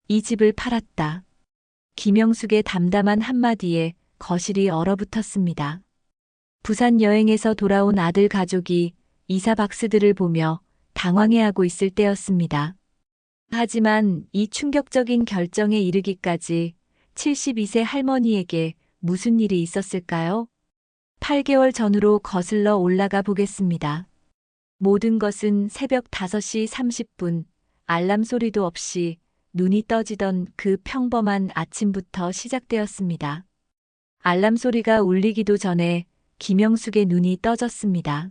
이 집을 팔았다. 김영숙의 담담한 한마디에 거실이 얼어붙었습니다. 부산 여행에서 돌아온 아들 가족이 이사 박스들을 보며 당황해하고 있을 때였습니다. 하지만 이 충격적인 결정에 이르기까지 72세 할머니에게 무슨 일이 있었을까요? 8개월 전으로 거슬러 올라가 보겠습니다. 모든 것은 새벽 5시 30분, 알람 소리도 없이 눈이 떠지던 그 평범한 아침부터 시작되었습니다. 알람 소리가 울리기도 전에 김영숙의 눈이 떠졌습니다.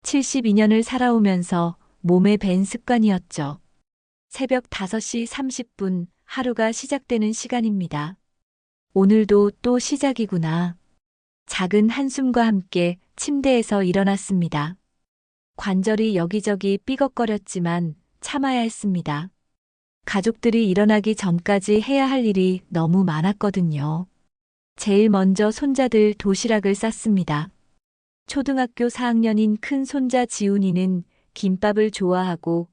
72년을 살아오면서 몸에 밴 습관이었죠. 새벽 5시 30분 하루가 시작되는 시간입니다. 오늘도 또 시작이구나. 작은 한숨과 함께 침대에서 일어났습니다. 관절이 여기저기 삐걱거렸지만 참아야 했습니다. 가족들이 일어나기 전까지 해야 할 일이 너무 많았거든요. 제일 먼저 손자들 도시락을 쌌습니다. 초등학교 4학년인 큰 손자 지훈이는 김밥을 좋아하고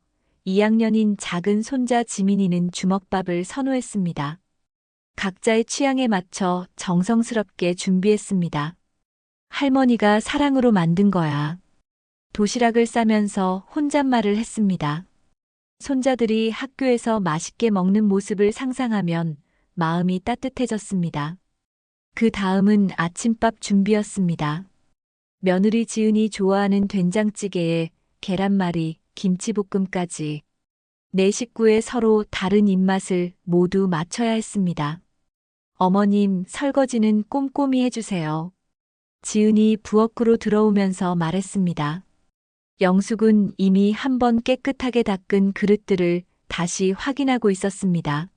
2학년인 작은 손자 지민이는 주먹밥을 선호했습니다. 각자의 취향에 맞춰 정성스럽게 준비했습니다. 할머니가 사랑으로 만든 거야. 도시락을 싸면서 혼잣말을 했습니다. 손자들이 학교에서 맛있게 먹는 모습을 상상하면 마음이 따뜻해졌습니다. 그 다음은 아침밥 준비였습니다. 며느리 지은이 좋아하는 된장찌개에 계란말이, 김치볶음까지. 네 식구의 서로 다른 입맛을 모두 맞춰야 했습니다. 어머님, 설거지는 꼼꼼히 해주세요. 지은이 부엌으로 들어오면서 말했습니다. 영숙은 이미 한번 깨끗하게 닦은 그릇들을 다시 확인하고 있었습니다.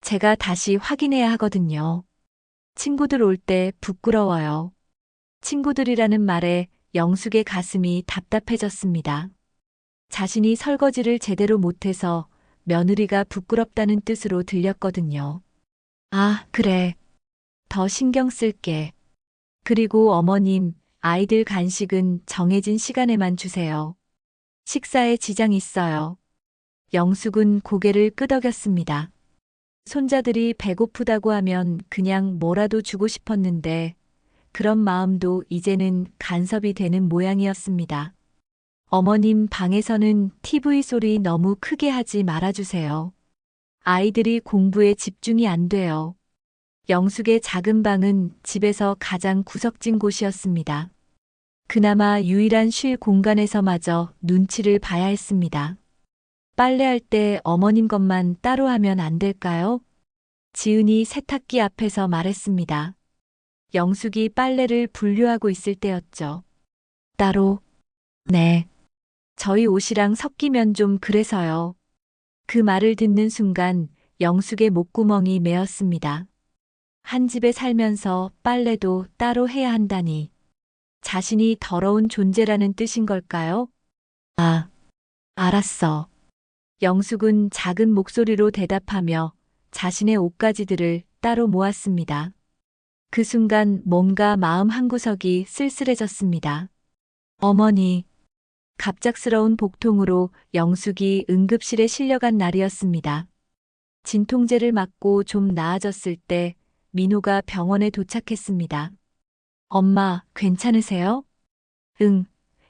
제가 다시 확인해야 하거든요. 친구들 올 때 부끄러워요. 친구들이라는 말에 영숙의 가슴이 답답해졌습니다. 자신이 설거지를 제대로 못해서 며느리가 부끄럽다는 뜻으로 들렸거든요. 아, 그래. 더 신경 쓸게. 그리고 어머님, 아이들 간식은 정해진 시간에만 주세요. 식사에 지장 있어요. 영숙은 고개를 끄덕였습니다. 손자들이 배고프다고 하면 그냥 뭐라도 주고 싶었는데 그런 마음도 이제는 간섭이 되는 모양이었습니다. 어머님 방에서는 TV 소리 너무 크게 하지 말아주세요. 아이들이 공부에 집중이 안 돼요. 영숙의 작은 방은 집에서 가장 구석진 곳이었습니다. 그나마 유일한 쉴 공간에서마저 눈치를 봐야 했습니다. 빨래할 때 어머님 것만 따로 하면 안 될까요? 지은이 세탁기 앞에서 말했습니다. 영숙이 빨래를 분류하고 있을 때였죠. 따로? 네. 저희 옷이랑 섞이면 좀 그래서요. 그 말을 듣는 순간 영숙의 목구멍이 메었습니다. 한 집에 살면서 빨래도 따로 해야 한다니. 자신이 더러운 존재라는 뜻인 걸까요? 아, 알았어. 영숙은 작은 목소리로 대답하며 자신의 옷가지들을 따로 모았습니다. 그 순간 뭔가 마음 한구석이 쓸쓸해졌습니다. 어머니. 갑작스러운 복통으로 영숙이 응급실에 실려간 날이었습니다. 진통제를 맞고 좀 나아졌을 때 민호가 병원에 도착했습니다. 엄마, 괜찮으세요? 응,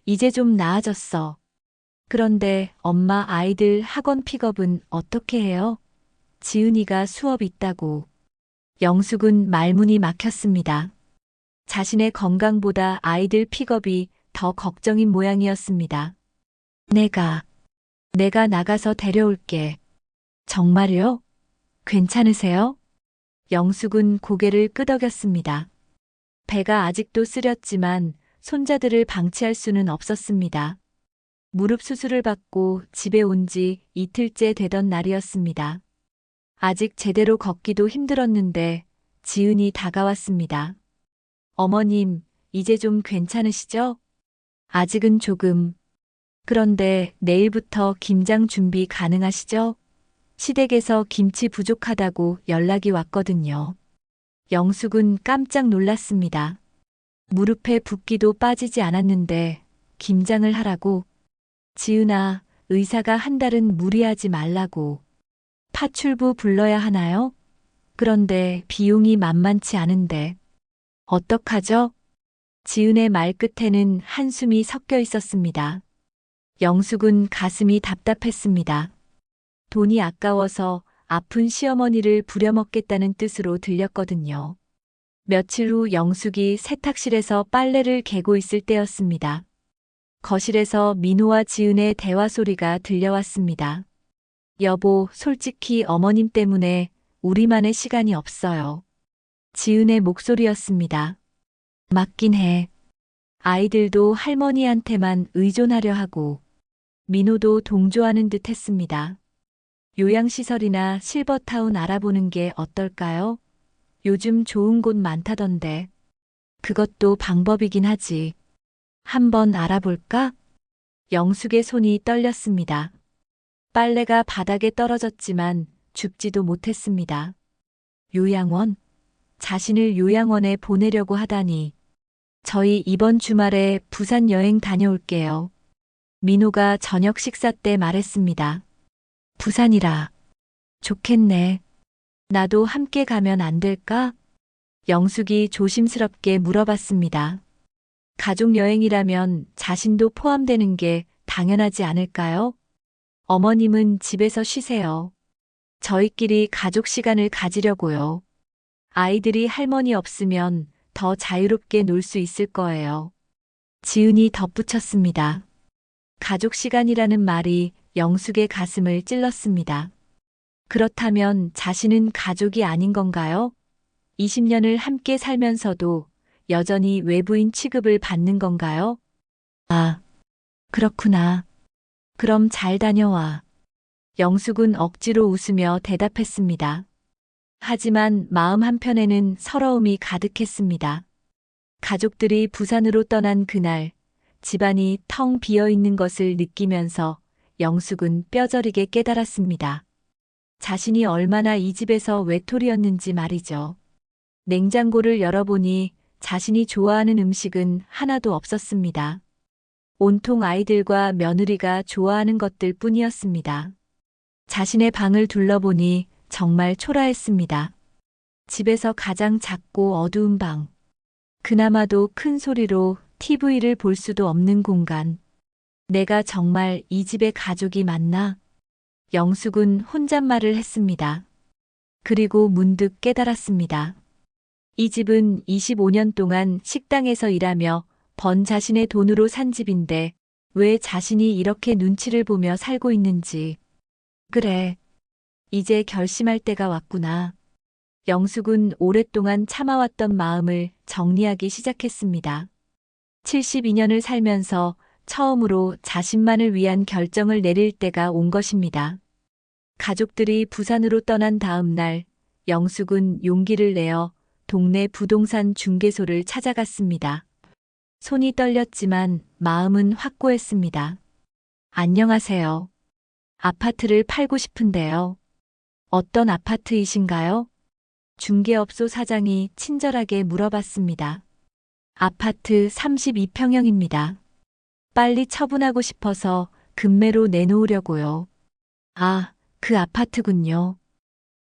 이제 좀 나아졌어. 그런데 엄마 아이들 학원 픽업은 어떻게 해요? 지은이가 수업 있다고. 영숙은 말문이 막혔습니다. 자신의 건강보다 아이들 픽업이 더 걱정인 모양이었습니다. 내가 나가서 데려올게. 정말요? 괜찮으세요? 영숙은 고개를 끄덕였습니다. 배가 아직도 쓰렸지만 손자들을 방치할 수는 없었습니다. 무릎 수술을 받고 집에 온 지 이틀째 되던 날이었습니다. 아직 제대로 걷기도 힘들었는데 지은이 다가왔습니다. 어머님, 이제 좀 괜찮으시죠? 아직은 조금. 그런데 내일부터 김장 준비 가능하시죠? 시댁에서 김치 부족하다고 연락이 왔거든요. 영숙은 깜짝 놀랐습니다. 무릎에 붓기도 빠지지 않았는데 김장을 하라고? 지은아, 의사가 한 달은 무리하지 말라고. 파출부 불러야 하나요? 그런데 비용이 만만치 않은데. 어떡하죠? 지은의 말끝에는 한숨이 섞여 있었습니다. 영숙은 가슴이 답답했습니다. 돈이 아까워서 아픈 시어머니를 부려먹겠다는 뜻으로 들렸거든요. 며칠 후 영숙이 세탁실에서 빨래를 개고 있을 때였습니다. 거실에서 민호와 지은의 대화 소리가 들려왔습니다. 여보, 솔직히 어머님 때문에 우리만의 시간이 없어요. 지은의 목소리였습니다. 맞긴 해. 아이들도 할머니한테만 의존하려 하고 민호도 동조하는 듯 했습니다. 요양시설이나 실버타운 알아보는 게 어떨까요? 요즘 좋은 곳 많다던데. 그것도 방법이긴 하지. 한번 알아볼까? 영숙의 손이 떨렸습니다. 빨래가 바닥에 떨어졌지만 줍지도 못했습니다. 요양원? 자신을 요양원에 보내려고 하다니. 저희 이번 주말에 부산 여행 다녀올게요. 민호가 저녁 식사 때 말했습니다. 부산이라. 좋겠네. 나도 함께 가면 안 될까? 영숙이 조심스럽게 물어봤습니다. 가족 여행이라면 자신도 포함되는 게 당연하지 않을까요? 어머님은 집에서 쉬세요. 저희끼리 가족 시간을 가지려고요. 아이들이 할머니 없으면 더 자유롭게 놀 수 있을 거예요. 지은이 덧붙였습니다. 가족 시간이라는 말이 영숙의 가슴을 찔렀습니다. 그렇다면 자신은 가족이 아닌 건가요? 20년을 함께 살면서도 여전히 외부인 취급을 받는 건가요? 아, 그렇구나. 그럼 잘 다녀와. 영숙은 억지로 웃으며 대답했습니다. 하지만 마음 한편에는 서러움이 가득했습니다. 가족들이 부산으로 떠난 그날, 집안이 텅 비어 있는 것을 느끼면서 영숙은 뼈저리게 깨달았습니다. 자신이 얼마나 이 집에서 외톨이였는지 말이죠. 냉장고를 열어보니 자신이 좋아하는 음식은 하나도 없었습니다. 온통 아이들과 며느리가 좋아하는 것들 뿐이었습니다. 자신의 방을 둘러보니 정말 초라했습니다. 집에서 가장 작고 어두운 방. 그나마도 큰 소리로 TV를 볼 수도 없는 공간. 내가 정말 이 집의 가족이 맞나? 영숙은 혼잣말을 했습니다. 그리고 문득 깨달았습니다. 이 집은 25년 동안 식당에서 일하며 번 자신의 돈으로 산 집인데 왜 자신이 이렇게 눈치를 보며 살고 있는지. 그래. 이제 결심할 때가 왔구나. 영숙은 오랫동안 참아왔던 마음을 정리하기 시작했습니다. 72년을 살면서 처음으로 자신만을 위한 결정을 내릴 때가 온 것입니다. 가족들이 부산으로 떠난 다음 날, 영숙은 용기를 내어 동네 부동산 중개소를 찾아갔습니다. 손이 떨렸지만 마음은 확고했습니다. 안녕하세요. 아파트를 팔고 싶은데요. 어떤 아파트이신가요? 중개업소 사장이 친절하게 물어봤습니다. 아파트 32평형입니다. 빨리 처분하고 싶어서 급매로 내놓으려고요. 아, 그 아파트군요.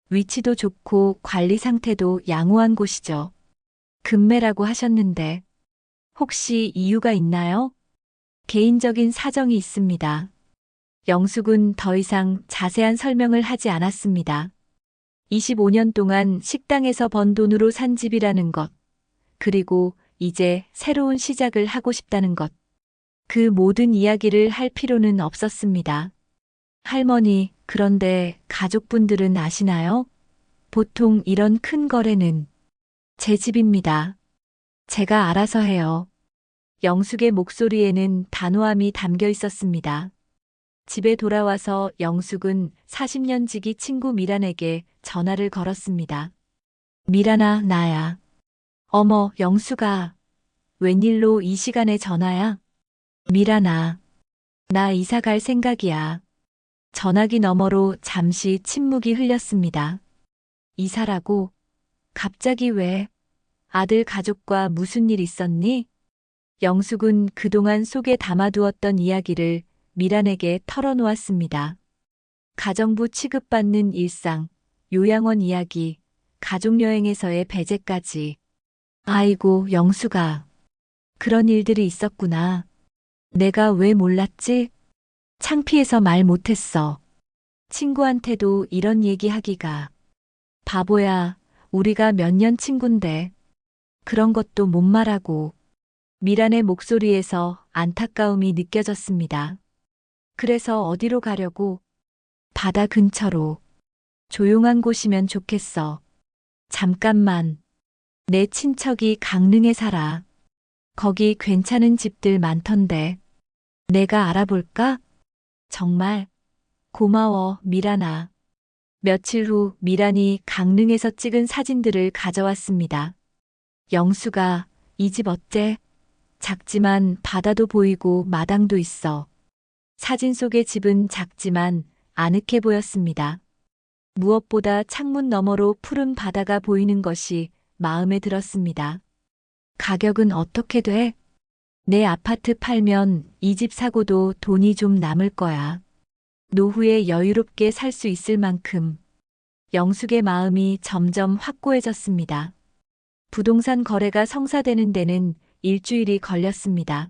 위치도 좋고 관리 상태도 양호한 곳이죠. 급매라고 하셨는데 혹시 이유가 있나요? 개인적인 사정이 있습니다. 영숙은 더 이상 자세한 설명을 하지 않았습니다. 25년 동안 식당에서 번 돈으로 산 집이라는 것, 그리고 이제 새로운 시작을 하고 싶다는 것. 그 모든 이야기를 할 필요는 없었습니다. 할머니, 그런데 가족분들은 아시나요? 보통 이런 큰 거래는 제 집입니다. 제가 알아서 해요. 영숙의 목소리에는 단호함이 담겨 있었습니다. 집에 돌아와서 영숙은 40년 지기 친구 미란에게 전화를 걸었습니다. 미란아, 나야. 어머, 영숙아. 웬일로 이 시간에 전화야? 미란아. 나 이사 갈 생각이야. 전화기 너머로 잠시 침묵이 흘렸습니다. 이사라고? 갑자기 왜? 아들 가족과 무슨 일 있었니? 영숙은 그동안 속에 담아두었던 이야기를 미란에게 털어놓았습니다. 가정부 취급받는 일상, 요양원 이야기, 가족여행에서의 배제까지. 아이고, 영수가. 그런 일들이 있었구나. 내가 왜 몰랐지? 창피해서 말 못했어. 친구한테도 이런 얘기 하기가. 바보야, 우리가 몇 년 친군데. 그런 것도 못 말하고. 미란의 목소리에서 안타까움이 느껴졌습니다. 그래서 어디로 가려고? 바다 근처로. 조용한 곳이면 좋겠어. 잠깐만. 내 친척이 강릉에 살아. 거기 괜찮은 집들 많던데. 내가 알아볼까? 정말 고마워, 미란아. 며칠 후 미란이 강릉에서 찍은 사진들을 가져왔습니다. 영수가, 이 집 어때? 작지만 바다도 보이고 마당도 있어. 사진 속의 집은 작지만 아늑해 보였습니다. 무엇보다 창문 너머로 푸른 바다가 보이는 것이 마음에 들었습니다. 가격은 어떻게 돼? 내 아파트 팔면 이 집 사고도 돈이 좀 남을 거야. 노후에 여유롭게 살 수 있을 만큼. 영숙의 마음이 점점 확고해졌습니다. 부동산 거래가 성사되는 데는 일주일이 걸렸습니다.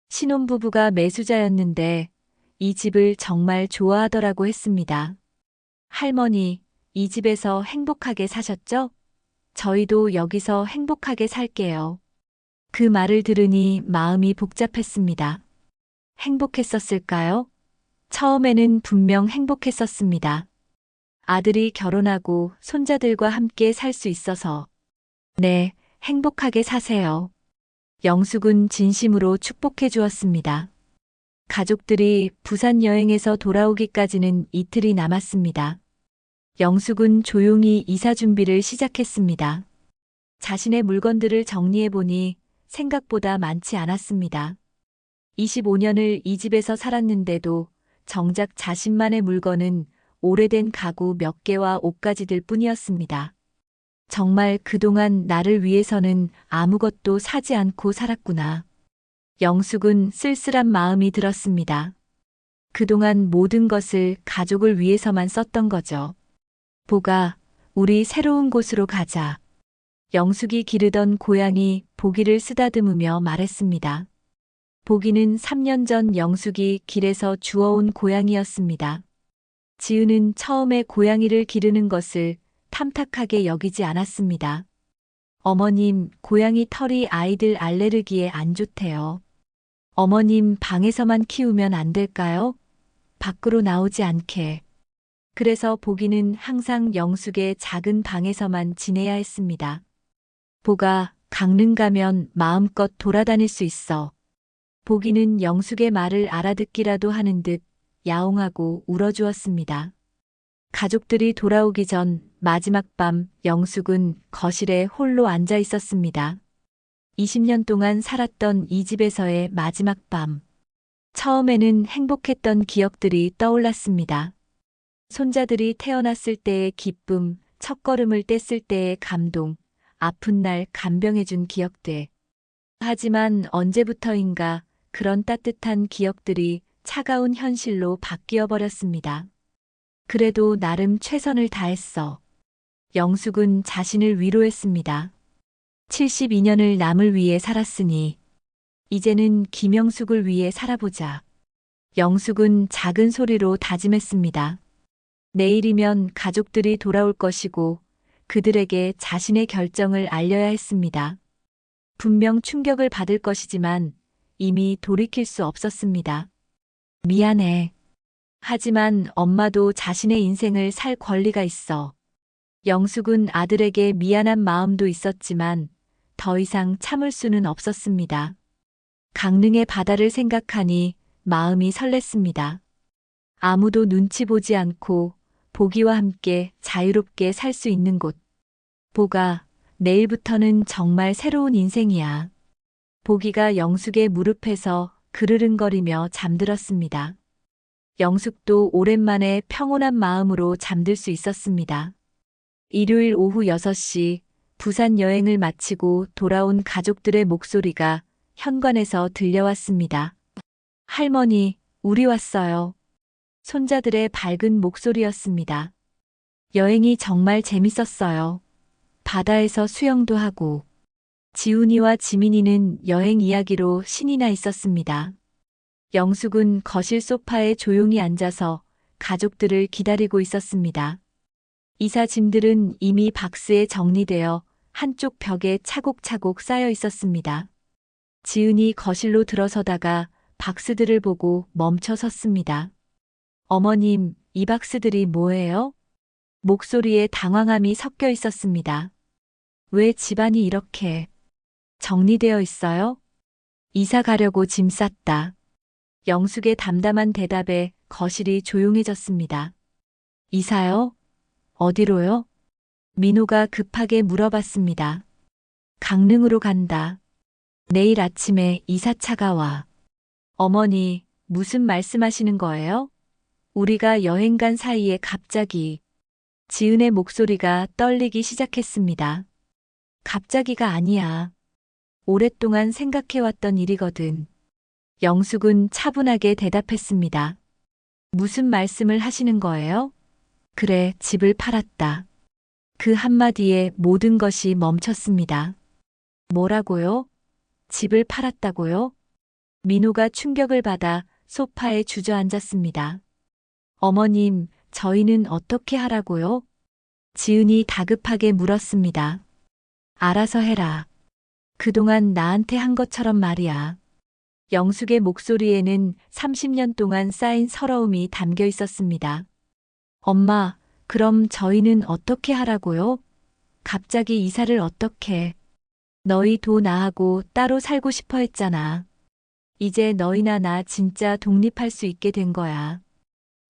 신혼부부가 매수자였는데 이 집을 정말 좋아하더라고 했습니다. 할머니, 이 집에서 행복하게 사셨죠? 저희도 여기서 행복하게 살게요. 그 말을 들으니 마음이 복잡했습니다. 행복했었을까요? 처음에는 분명 행복했었습니다. 아들이 결혼하고 손자들과 함께 살 수 있어서. 네, 행복하게 사세요. 영숙은 진심으로 축복해 주었습니다. 가족들이 부산 여행에서 돌아오기까지는 이틀이 남았습니다. 영숙은 조용히 이사 준비를 시작했습니다. 자신의 물건들을 정리해 보니 생각보다 많지 않았습니다. 25년을 이 집에서 살았는데도 정작 자신만의 물건은 오래된 가구 몇 개와 옷가지들 뿐이었습니다. 정말 그동안 나를 위해서는 아무것도 사지 않고 살았구나. 영숙은 쓸쓸한 마음이 들었습니다. 그동안 모든 것을 가족을 위해서만 썼던 거죠. 보가, 우리 새로운 곳으로 가자. 영숙이 기르던 고양이 보기를 쓰다듬으며 말했습니다. 보기는 3년 전 영숙이 길에서 주워온 고양이였습니다. 지은은 처음에 고양이를 기르는 것을 탐탁하게 여기지 않았습니다. 어머님, 고양이 털이 아이들 알레르기에 안 좋대요. 어머님, 방에서만 키우면 안 될까요? 밖으로 나오지 않게. 그래서 보기는 항상 영숙의 작은 방에서만 지내야 했습니다. 보가, 강릉 가면 마음껏 돌아다닐 수 있어. 보기는 영숙의 말을 알아듣기라도 하는 듯 야옹하고 울어주었습니다. 가족들이 돌아오기 전 마지막 밤 영숙은 거실에 홀로 앉아 있었습니다. 20년 동안 살았던 이 집에서의 마지막 밤. 처음에는 행복했던 기억들이 떠올랐습니다. 손자들이 태어났을 때의 기쁨, 첫걸음을 뗐을 때의 감동, 아픈 날 간병해준 기억들. 하지만 언제부터인가 그런 따뜻한 기억들이 차가운 현실로 바뀌어 버렸습니다. 그래도 나름 최선을 다했어. 영숙은 자신을 위로했습니다. 72년을 남을 위해 살았으니 이제는 김영숙을 위해 살아보자. 영숙은 작은 소리로 다짐했습니다. 내일이면 가족들이 돌아올 것이고 그들에게 자신의 결정을 알려야 했습니다. 분명 충격을 받을 것이지만 이미 돌이킬 수 없었습니다. 미안해. 하지만 엄마도 자신의 인생을 살 권리가 있어. 영숙은 아들에게 미안한 마음도 있었지만 더 이상 참을 수는 없었습니다. 강릉의 바다를 생각하니 마음이 설렜습니다. 아무도 눈치 보지 않고 보기와 함께 자유롭게 살 수 있는 곳. 보가, 내일부터는 정말 새로운 인생이야. 보기가 영숙의 무릎에서 그르릉거리며 잠들었습니다. 영숙도 오랜만에 평온한 마음으로 잠들 수 있었습니다. 일요일 오후 6시 부산 여행을 마치고 돌아온 가족들의 목소리가 현관에서 들려왔습니다. 할머니, 우리 왔어요. 손자들의 밝은 목소리였습니다. 여행이 정말 재밌었어요. 바다에서 수영도 하고. 지훈이와 지민이는 여행 이야기로 신이 나 있었습니다. 영숙은 거실 소파에 조용히 앉아서 가족들을 기다리고 있었습니다. 이사 짐들은 이미 박스에 정리되어 한쪽 벽에 차곡차곡 쌓여 있었습니다. 지은이 거실로 들어서다가 박스들을 보고 멈춰 섰습니다. 어머님, 이 박스들이 뭐예요? 목소리에 당황함이 섞여 있었습니다. 왜 집안이 이렇게 정리되어 있어요? 이사 가려고 짐 쌌다. 영숙의 담담한 대답에 거실이 조용해졌습니다. 이사요? 어디로요? 민호가 급하게 물어봤습니다. 강릉으로 간다. 내일 아침에 이사차가 와. 어머니, 무슨 말씀하시는 거예요? 우리가 여행 간 사이에 갑자기 지은의 목소리가 떨리기 시작했습니다. 갑자기가 아니야. 오랫동안 생각해왔던 일이거든. 영숙은 차분하게 대답했습니다. 무슨 말씀을 하시는 거예요? 그래, 집을 팔았다. 그 한마디에 모든 것이 멈췄습니다. 뭐라고요? 집을 팔았다고요? 민호가 충격을 받아 소파에 주저앉았습니다. 어머님, 저희는 어떻게 하라고요? 지은이 다급하게 물었습니다. 알아서 해라. 그동안 나한테 한 것처럼 말이야. 영숙의 목소리에는 30년 동안 쌓인 서러움이 담겨 있었습니다. 엄마, 그럼 저희는 어떻게 하라고요? 갑자기 이사를 어떻게? 너희도 나하고 따로 살고 싶어 했잖아. 이제 너희나 나 진짜 독립할 수 있게 된 거야.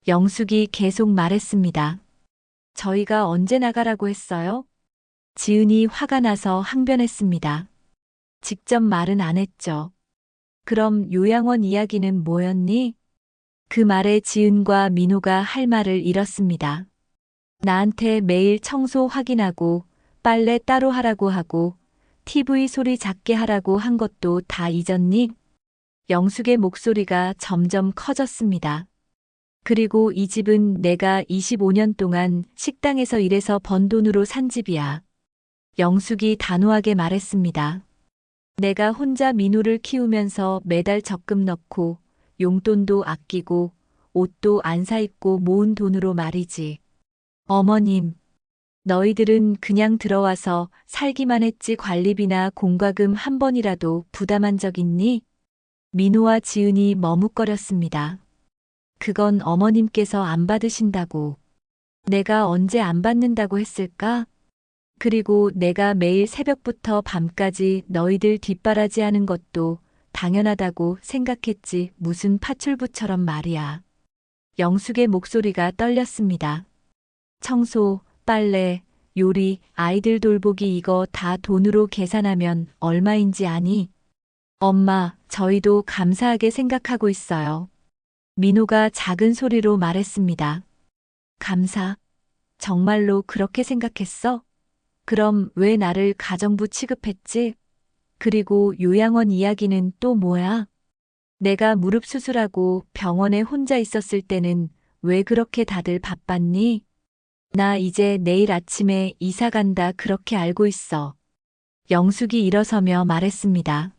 영숙이 계속 말했습니다. 저희가 언제 나가라고 했어요? 지은이 화가 나서 항변했습니다. 직접 말은 안 했죠. 그럼 요양원 이야기는 뭐였니? 그 말에 지은과 민호가 할 말을 잃었습니다. 나한테 매일 청소 확인하고 빨래 따로 하라고 하고 TV 소리 작게 하라고 한 것도 다 잊었니? 영숙의 목소리가 점점 커졌습니다. 그리고 이 집은 내가 25년 동안 식당에서 일해서 번 돈으로 산 집이야. 영숙이 단호하게 말했습니다. 내가 혼자 민호를 키우면서 매달 적금 넣고 용돈도 아끼고 옷도 안 사 입고 모은 돈으로 말이지. 어머님, 너희들은 그냥 들어와서 살기만 했지 관리비나 공과금 한 번이라도 부담한 적 있니? 민호와 지은이 머뭇거렸습니다. 그건 어머님께서 안 받으신다고. 내가 언제 안 받는다고 했을까? 그리고 내가 매일 새벽부터 밤까지 너희들 뒷바라지하는 것도 당연하다고 생각했지 무슨 파출부처럼 말이야. 영숙의 목소리가 떨렸습니다. 청소, 빨래, 요리, 아이들 돌보기 이거 다 돈으로 계산하면 얼마인지 아니? 엄마, 저희도 감사하게 생각하고 있어요. 민호가 작은 소리로 말했습니다. 감사? 정말로 그렇게 생각했어? 그럼 왜 나를 가정부 취급했지? 그리고 요양원 이야기는 또 뭐야? 내가 무릎 수술하고 병원에 혼자 있었을 때는 왜 그렇게 다들 바빴니? 나 이제 내일 아침에 이사 간다 그렇게 알고 있어. 영숙이 일어서며 말했습니다.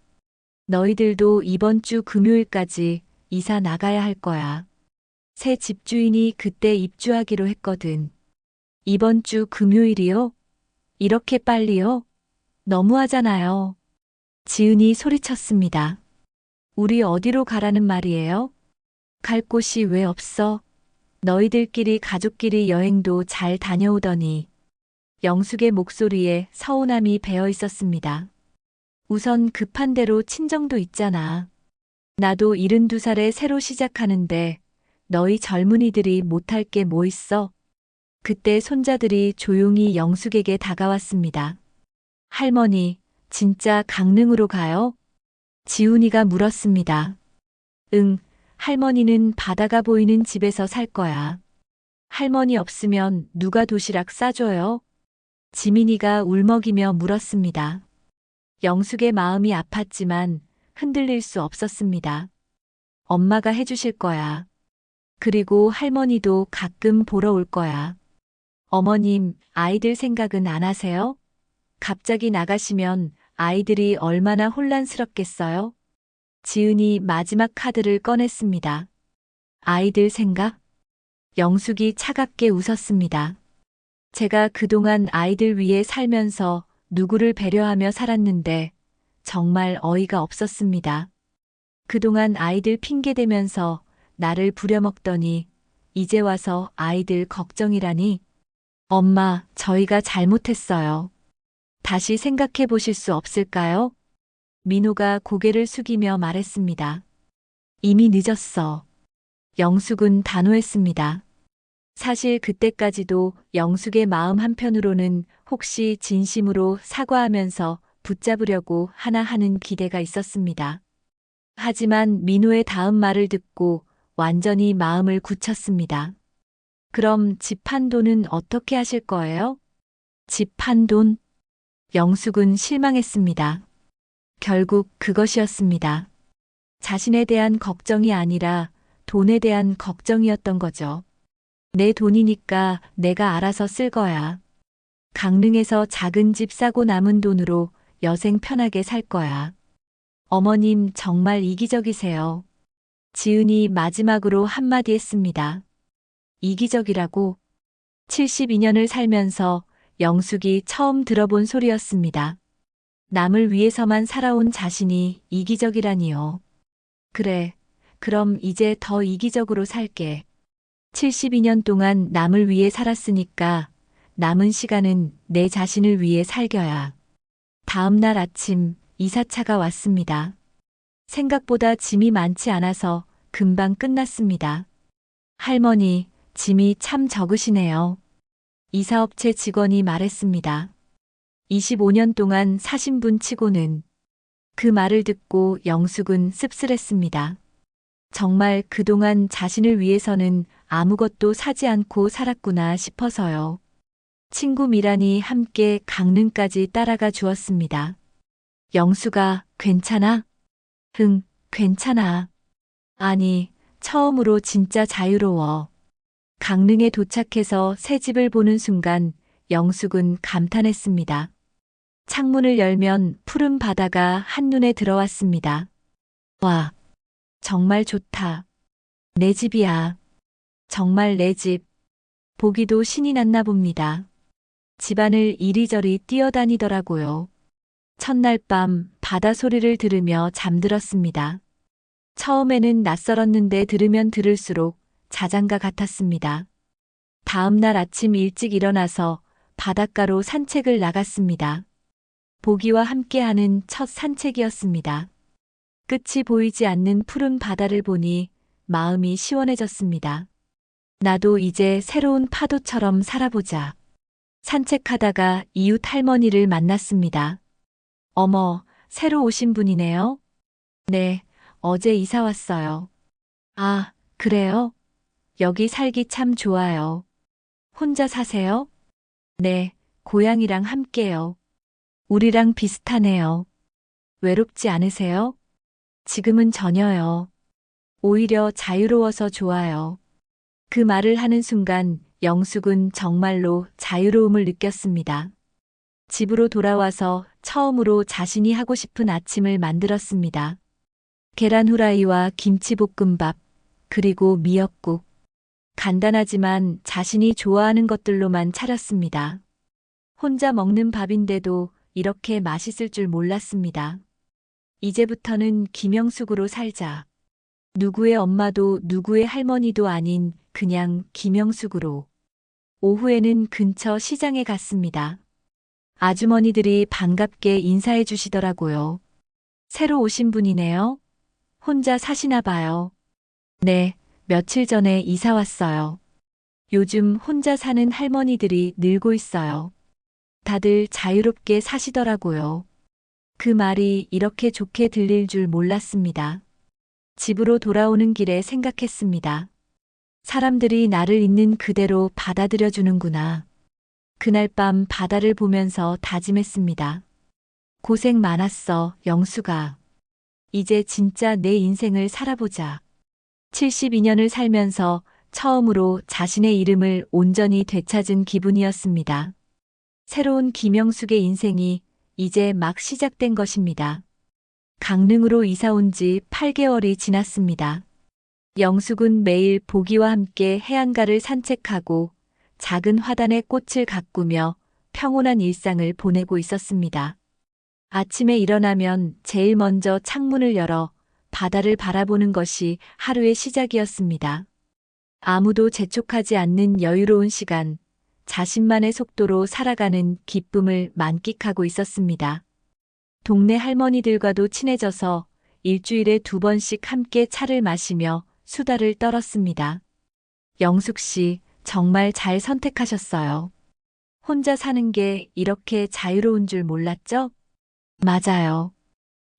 너희들도 이번 주 금요일까지 이사 나가야 할 거야. 새 집주인이 그때 입주하기로 했거든. 이번 주 금요일이요? 이렇게 빨리요? 너무하잖아요. 지은이 소리쳤습니다. 우리 어디로 가라는 말이에요? 갈 곳이 왜 없어? 너희들끼리 가족끼리 여행도 잘 다녀오더니. 영숙의 목소리에 서운함이 배어 있었습니다. 우선 급한 대로 친정도 있잖아. 나도 72살에 새로 시작하는데 너희 젊은이들이 못할 게 뭐 있어? 그때 손자들이 조용히 영숙에게 다가왔습니다. 할머니, 진짜 강릉으로 가요? 지훈이가 물었습니다. 응, 할머니는 바다가 보이는 집에서 살 거야. 할머니 없으면 누가 도시락 싸줘요? 지민이가 울먹이며 물었습니다. 영숙의 마음이 아팠지만 흔들릴 수 없었습니다. 엄마가 해주실 거야. 그리고 할머니도 가끔 보러 올 거야. 어머님, 아이들 생각은 안 하세요? 갑자기 나가시면 아이들이 얼마나 혼란스럽겠어요? 지은이 마지막 카드를 꺼냈습니다. 아이들 생각? 영숙이 차갑게 웃었습니다. 제가 그동안 아이들 위해 살면서 누구를 배려하며 살았는데 정말 어이가 없었습니다. 그동안 아이들 핑계대면서 나를 부려먹더니 이제 와서 아이들 걱정이라니. 엄마, 저희가 잘못했어요. 다시 생각해 보실 수 없을까요? 민호가 고개를 숙이며 말했습니다. 이미 늦었어. 영숙은 단호했습니다. 사실 그때까지도 영숙의 마음 한편으로는 혹시 진심으로 사과하면서 붙잡으려고 하나 하는 기대가 있었습니다. 하지만 민호의 다음 말을 듣고 완전히 마음을 굳혔습니다. 그럼 집 판돈은 어떻게 하실 거예요? 집 판돈? 영숙은 실망했습니다. 결국 그것이었습니다. 자신에 대한 걱정이 아니라 돈에 대한 걱정이었던 거죠. 내 돈이니까 내가 알아서 쓸 거야. 강릉에서 작은 집 사고 남은 돈으로 여생 편하게 살 거야. 어머님 정말 이기적이세요. 지은이 마지막으로 한마디 했습니다. 이기적이라고? 72년을 살면서 영숙이 처음 들어본 소리였습니다. 남을 위해서만 살아온 자신이 이기적이라니요. 그래, 그럼 이제 더 이기적으로 살게. 72년 동안 남을 위해 살았으니까 남은 시간은 내 자신을 위해 살겨야. 다음 날 아침 이사차가 왔습니다. 생각보다 짐이 많지 않아서 금방 끝났습니다. 할머니, 짐이 참 적으시네요. 이사업체 직원이 말했습니다. 25년 동안 사신 분 치고는. 그 말을 듣고 영숙은 씁쓸했습니다. 정말 그동안 자신을 위해서는 아무것도 사지 않고 살았구나 싶어서요. 친구 미란이 함께 강릉까지 따라가 주었습니다. 영숙아, 괜찮아? 응, 괜찮아. 아니, 처음으로 진짜 자유로워. 강릉에 도착해서 새 집을 보는 순간 영숙은 감탄했습니다. 창문을 열면 푸른 바다가 한눈에 들어왔습니다. 와, 정말 좋다. 내 집이야. 정말 내 집. 보기도 신이 났나 봅니다. 집안을 이리저리 뛰어다니더라고요. 첫날 밤 바다 소리를 들으며 잠들었습니다. 처음에는 낯설었는데 들으면 들을수록 자장가 같았습니다. 다음 날 아침 일찍 일어나서 바닷가로 산책을 나갔습니다. 보기와 함께하는 첫 산책이었습니다. 끝이 보이지 않는 푸른 바다를 보니 마음이 시원해졌습니다. 나도 이제 새로운 파도처럼 살아보자. 산책하다가 이웃 할머니를 만났습니다. 어머, 새로 오신 분이네요? 네, 어제 이사 왔어요. 아, 그래요? 여기 살기 참 좋아요. 혼자 사세요? 네, 고양이랑 함께요. 우리랑 비슷하네요. 외롭지 않으세요? 지금은 전혀요. 오히려 자유로워서 좋아요. 그 말을 하는 순간 영숙은 정말로 자유로움을 느꼈습니다. 집으로 돌아와서 처음으로 자신이 하고 싶은 아침을 만들었습니다. 계란 후라이와 김치볶음밥, 그리고 미역국. 간단하지만 자신이 좋아하는 것들로만 차렸습니다. 혼자 먹는 밥인데도 이렇게 맛있을 줄 몰랐습니다. 이제부터는 김영숙으로 살자. 누구의 엄마도 누구의 할머니도 아닌 그냥 김영숙으로. 오후에는 근처 시장에 갔습니다. 아주머니들이 반갑게 인사해 주시더라고요. 새로 오신 분이네요. 혼자 사시나 봐요. 네, 며칠 전에 이사 왔어요. 요즘 혼자 사는 할머니들이 늘고 있어요. 다들 자유롭게 사시더라고요. 그 말이 이렇게 좋게 들릴 줄 몰랐습니다. 집으로 돌아오는 길에 생각했습니다. 사람들이 나를 있는 그대로 받아들여 주는구나. 그날 밤 바다를 보면서 다짐했습니다. 고생 많았어, 영숙아. 이제 진짜 내 인생을 살아보자. 72년을 살면서 처음으로 자신의 이름을 온전히 되찾은 기분이었습니다. 새로운 김영숙의 인생이 이제 막 시작된 것입니다. 강릉으로 이사 온 지 8개월이 지났습니다. 영숙은 매일 보기와 함께 해안가를 산책하고 작은 화단에 꽃을 가꾸며 평온한 일상을 보내고 있었습니다. 아침에 일어나면 제일 먼저 창문을 열어 바다를 바라보는 것이 하루의 시작이었습니다. 아무도 재촉하지 않는 여유로운 시간, 자신만의 속도로 살아가는 기쁨을 만끽하고 있었습니다. 동네 할머니들과도 친해져서 일주일에 2번씩 함께 차를 마시며 수다를 떨었습니다. 영숙 씨, 정말 잘 선택하셨어요. 혼자 사는 게 이렇게 자유로운 줄 몰랐죠? 맞아요.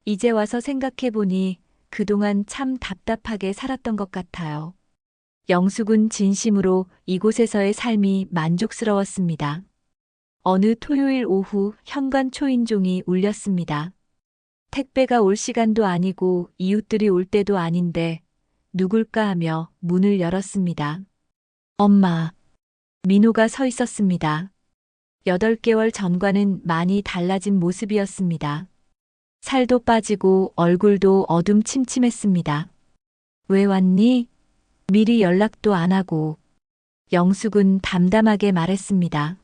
이제 와서 생각해보니 그동안 참 답답하게 살았던 것 같아요. 영숙은 진심으로 이곳에서의 삶이 만족스러웠습니다. 어느 토요일 오후 현관 초인종이 울렸습니다. 택배가 올 시간도 아니고 이웃들이 올 때도 아닌데 누굴까 하며 문을 열었습니다. 엄마. 민호가 서 있었습니다. 8개월 전과는 많이 달라진 모습이었습니다. 살도 빠지고 얼굴도 어둠침침했습니다. 왜 왔니? 미리 연락도 안 하고. 영숙은 담담하게 말했습니다.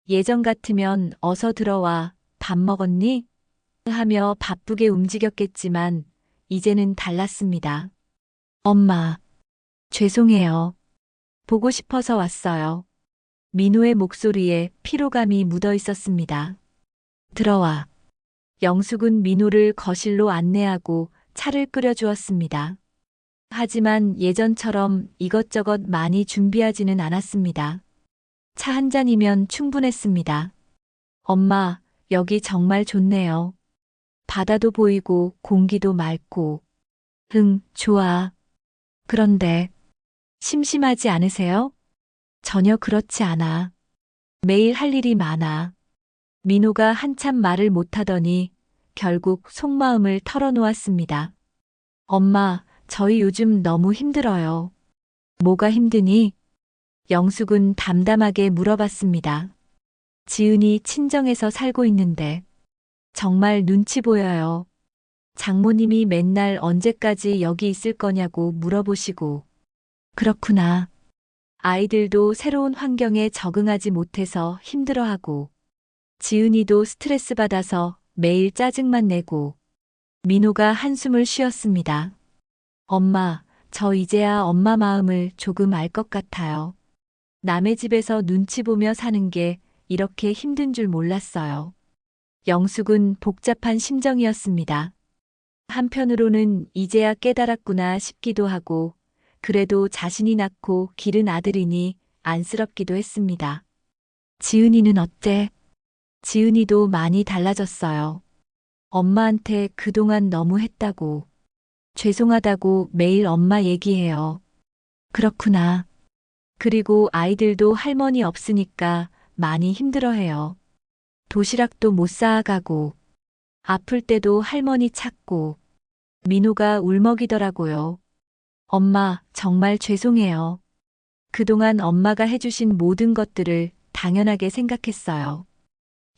예전 같으면 어서 들어와, 밥 먹었니? 하며 바쁘게 움직였겠지만 이제는 달랐습니다. 엄마, 죄송해요. 보고 싶어서 왔어요. 민호의 목소리에 피로감이 묻어 있었습니다. 들어와. 영숙은 민호를 거실로 안내하고 차를 끓여주었습니다. 하지만 예전처럼 이것저것 많이 준비하지는 않았습니다. 차 한 잔이면 충분했습니다. 엄마, 여기 정말 좋네요. 바다도 보이고 공기도 맑고. 응, 좋아. 그런데 심심하지 않으세요? 전혀 그렇지 않아. 매일 할 일이 많아. 민호가 한참 말을 못하더니 결국 속마음을 털어놓았습니다. 엄마, 저희 요즘 너무 힘들어요. 뭐가 힘드니? 영숙은 담담하게 물어봤습니다. 지은이 친정에서 살고 있는데 정말 눈치 보여요. 장모님이 맨날 언제까지 여기 있을 거냐고 물어보시고. 그렇구나. 아이들도 새로운 환경에 적응하지 못해서 힘들어하고. 지은이도 스트레스 받아서 매일 짜증만 내고. 민호가 한숨을 쉬었습니다. 엄마, 저 이제야 엄마 마음을 조금 알 것 같아요. 남의 집에서 눈치 보며 사는 게 이렇게 힘든 줄 몰랐어요. 영숙은 복잡한 심정이었습니다. 한편으로는 이제야 깨달았구나 싶기도 하고, 그래도 자신이 낳고 기른 아들이니 안쓰럽기도 했습니다. 지은이는 어때? 지은이도 많이 달라졌어요. 엄마한테 그동안 너무 했다고. 죄송하다고 매일 엄마 얘기해요. 그렇구나. 그리고 아이들도 할머니 없으니까 많이 힘들어해요. 도시락도 못 쌓아가고, 아플 때도 할머니 찾고. 민호가 울먹이더라고요. 엄마, 정말 죄송해요. 그동안 엄마가 해주신 모든 것들을 당연하게 생각했어요.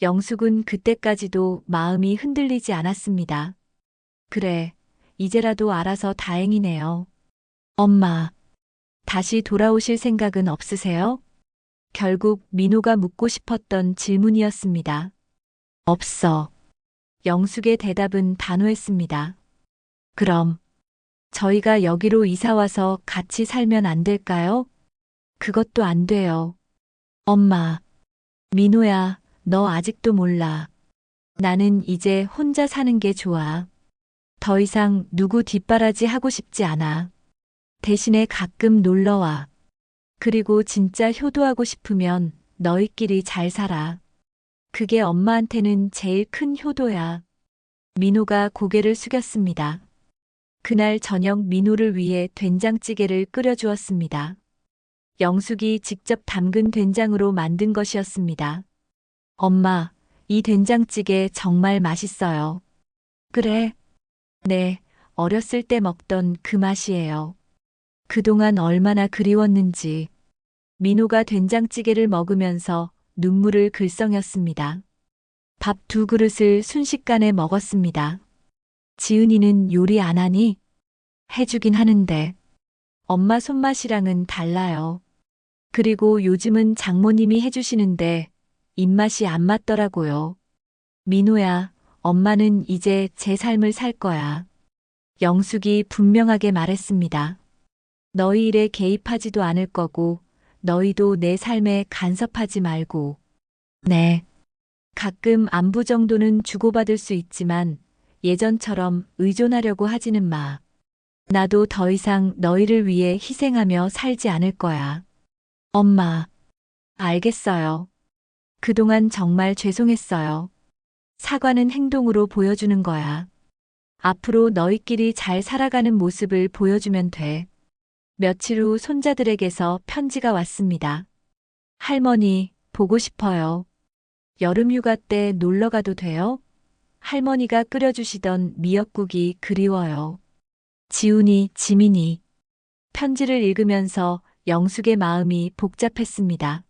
영숙은 그때까지도 마음이 흔들리지 않았습니다. 그래, 이제라도 알아서 다행이네요. 엄마, 다시 돌아오실 생각은 없으세요? 결국 민호가 묻고 싶었던 질문이었습니다. 없어. 영숙의 대답은 단호했습니다. 그럼 저희가 여기로 이사와서 같이 살면 안 될까요? 그것도 안 돼요. 엄마, 민호야, 너 아직도 몰라. 나는 이제 혼자 사는 게 좋아. 더 이상 누구 뒷바라지 하고 싶지 않아. 대신에 가끔 놀러와. 그리고 진짜 효도하고 싶으면 너희끼리 잘 살아. 그게 엄마한테는 제일 큰 효도야. 민호가 고개를 숙였습니다. 그날 저녁 민호를 위해 된장찌개를 끓여주었습니다. 영숙이 직접 담근 된장으로 만든 것이었습니다. 엄마, 이 된장찌개 정말 맛있어요. 그래? 네, 어렸을 때 먹던 그 맛이에요. 그동안 얼마나 그리웠는지. 민호가 된장찌개를 먹으면서 눈물을 글썽였습니다. 밥 2그릇을 순식간에 먹었습니다. 지은이는 요리 안 하니? 해주긴 하는데 엄마 손맛이랑은 달라요. 그리고 요즘은 장모님이 해주시는데 입맛이 안 맞더라고요. 민호야, 엄마는 이제 제 삶을 살 거야. 영숙이 분명하게 말했습니다. 너희 일에 개입하지도 않을 거고 너희도 내 삶에 간섭하지 말고. 네. 가끔 안부 정도는 주고받을 수 있지만 예전처럼 의존하려고 하지는 마. 나도 더 이상 너희를 위해 희생하며 살지 않을 거야. 엄마, 알겠어요. 그동안 정말 죄송했어요. 사과는 행동으로 보여주는 거야. 앞으로 너희끼리 잘 살아가는 모습을 보여주면 돼. 며칠 후 손자들에게서 편지가 왔습니다. 할머니, 보고 싶어요. 여름휴가 때 놀러 가도 돼요? 할머니가 끓여주시던 미역국이 그리워요. 지훈이, 지민이. 편지를 읽으면서 영숙의 마음이 복잡했습니다.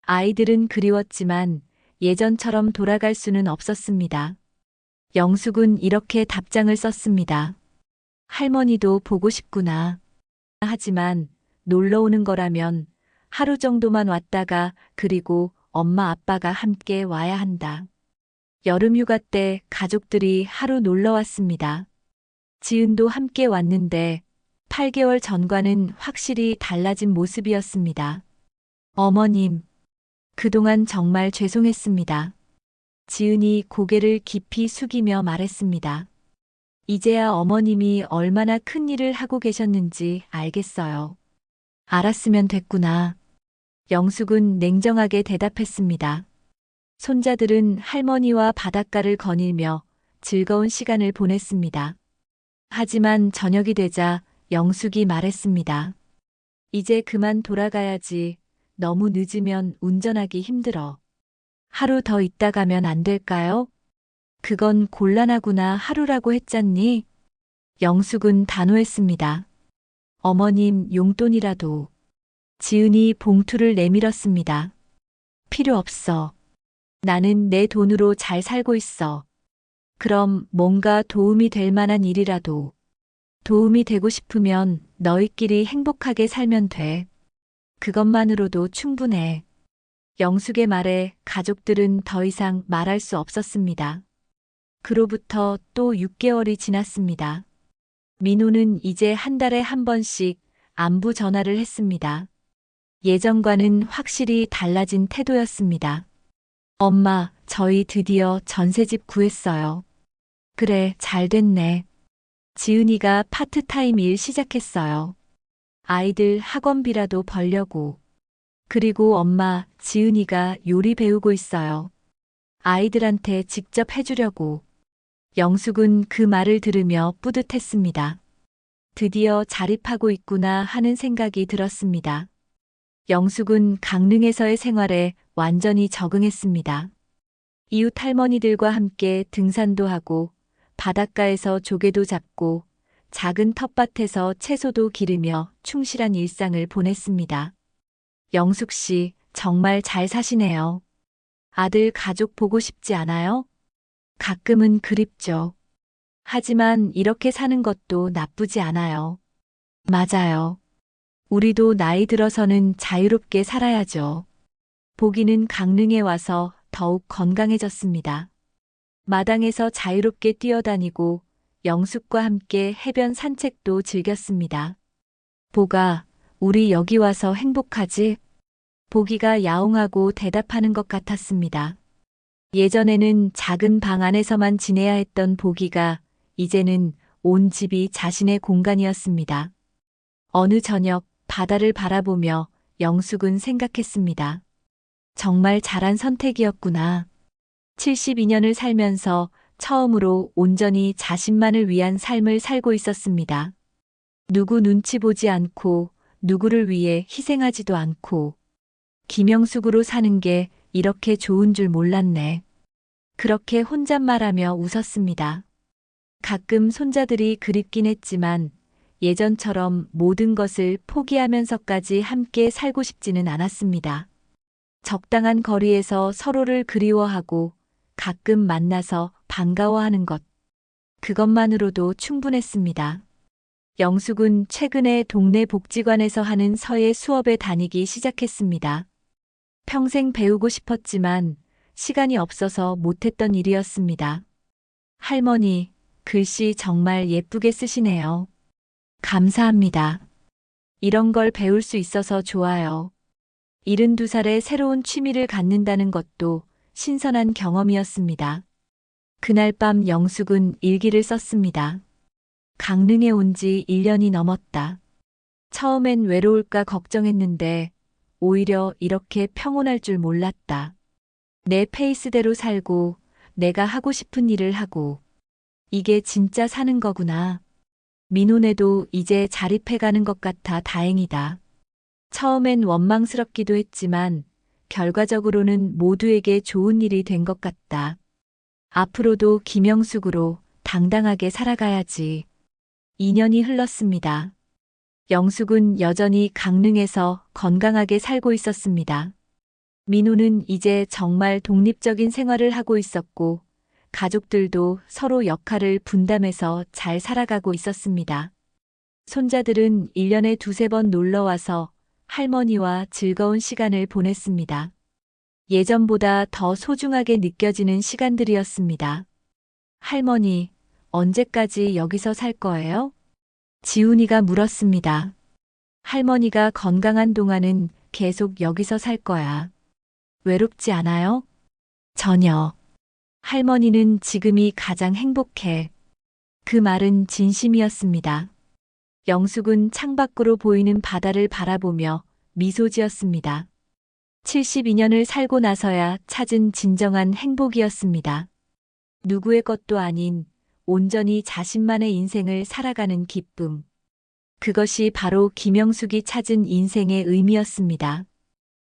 아이들은 그리웠지만 예전처럼 돌아갈 수는 없었습니다. 영숙은 이렇게 답장을 썼습니다. 할머니도 보고 싶구나. 하지만 놀러 오는 거라면 하루 정도만 왔다가 그리고 엄마 아빠가 함께 와야 한다. 여름휴가 때 가족들이 하루 놀러 왔습니다. 지은도 함께 왔는데 8개월 전과는 확실히 달라진 모습이었습니다. 어머님, 그동안 정말 죄송했습니다. 지은이 고개를 깊이 숙이며 말했습니다. 이제야 어머님이 얼마나 큰 일을 하고 계셨는지 알겠어요. 알았으면 됐구나. 영숙은 냉정하게 대답했습니다. 손자들은 할머니와 바닷가를 거닐며 즐거운 시간을 보냈습니다. 하지만 저녁이 되자 영숙이 말했습니다. 이제 그만 돌아가야지. 너무 늦으면 운전하기 힘들어. 하루 더 있다 가면 안 될까요? 그건 곤란하구나. 하루라고 했잖니? 영숙은 단호했습니다. 어머님, 용돈이라도. 지은이 봉투를 내밀었습니다. 필요 없어. 나는 내 돈으로 잘 살고 있어. 그럼 뭔가 도움이 될 만한 일이라도. 도움이 되고 싶으면 너희끼리 행복하게 살면 돼. 그것만으로도 충분해. 영숙의 말에 가족들은 더 이상 말할 수 없었습니다. 그로부터 또 6개월이 지났습니다. 민호는 이제 한 달에 한 번씩 안부 전화를 했습니다. 예전과는 확실히 달라진 태도였습니다. 엄마, 저희 드디어 전셋집 구했어요. 그래, 잘 됐네. 지은이가 파트타임 일 시작했어요. 아이들 학원비라도 벌려고. 그리고 엄마, 지은이가 요리 배우고 있어요. 아이들한테 직접 해주려고. 영숙은 그 말을 들으며 뿌듯했습니다. 드디어 자립하고 있구나 하는 생각이 들었습니다. 영숙은 강릉에서의 생활에 완전히 적응했습니다. 이웃 할머니들과 함께 등산도 하고 바닷가에서 조개도 잡고 작은 텃밭에서 채소도 기르며 충실한 일상을 보냈습니다. 영숙 씨, 정말 잘 사시네요. 아들 가족 보고 싶지 않아요? 가끔은 그립죠. 하지만 이렇게 사는 것도 나쁘지 않아요. 맞아요. 우리도 나이 들어서는 자유롭게 살아야죠. 보기는 강릉에 와서 더욱 건강해졌습니다. 마당에서 자유롭게 뛰어다니고 영숙과 함께 해변 산책도 즐겼습니다. 보가, 우리 여기 와서 행복하지? 보기가 야옹하고 대답하는 것 같았습니다. 예전에는 작은 방 안에서만 지내야 했던 보기가 이제는 온 집이 자신의 공간이었습니다. 어느 저녁 바다를 바라보며 영숙은 생각했습니다. 정말 잘한 선택이었구나. 72년을 살면서 처음으로 온전히 자신만을 위한 삶을 살고 있었습니다. 누구 눈치 보지 않고 누구를 위해 희생하지도 않고 김영숙으로 사는 게 이렇게 좋은 줄 몰랐네. 그렇게 혼잣말하며 웃었습니다. 가끔 손자들이 그립긴 했지만 예전처럼 모든 것을 포기하면서까지 함께 살고 싶지는 않았습니다. 적당한 거리에서 서로를 그리워하고 가끔 만나서 반가워하는 것. 그것만으로도 충분했습니다. 영숙은 최근에 동네 복지관에서 하는 서예 수업에 다니기 시작했습니다. 평생 배우고 싶었지만 시간이 없어서 못했던 일이었습니다. 할머니, 글씨 정말 예쁘게 쓰시네요. 감사합니다. 이런 걸 배울 수 있어서 좋아요. 72살에 새로운 취미를 갖는다는 것도 신선한 경험이었습니다. 그날 밤 영숙은 일기를 썼습니다. 강릉에 온 지 1년이 넘었다. 처음엔 외로울까 걱정했는데 오히려 이렇게 평온할 줄 몰랐다. 내 페이스대로 살고 내가 하고 싶은 일을 하고 이게 진짜 사는 거구나. 민호네도 이제 자립해가는 것 같아 다행이다. 처음엔 원망스럽기도 했지만 결과적으로는 모두에게 좋은 일이 된 것 같다. 앞으로도 김영숙으로 당당하게 살아가야지. 2년이 흘렀습니다. 영숙은 여전히 강릉에서 건강하게 살고 있었습니다. 민호는 이제 정말 독립적인 생활을 하고 있었고 가족들도 서로 역할을 분담해서 잘 살아가고 있었습니다. 손자들은 1년에 두세 번 놀러와서 할머니와 즐거운 시간을 보냈습니다. 예전보다 더 소중하게 느껴지는 시간들이었습니다. 할머니, 언제까지 여기서 살 거예요? 지훈이가 물었습니다. 할머니가 건강한 동안은 계속 여기서 살 거야. 외롭지 않아요? 전혀. 할머니는 지금이 가장 행복해. 그 말은 진심이었습니다. 영숙은 창밖으로 보이는 바다를 바라보며 미소 지었습니다. 72년을 살고 나서야 찾은 진정한 행복이었습니다. 누구의 것도 아닌 온전히 자신만의 인생을 살아가는 기쁨. 그것이 바로 김영숙이 찾은 인생의 의미였습니다.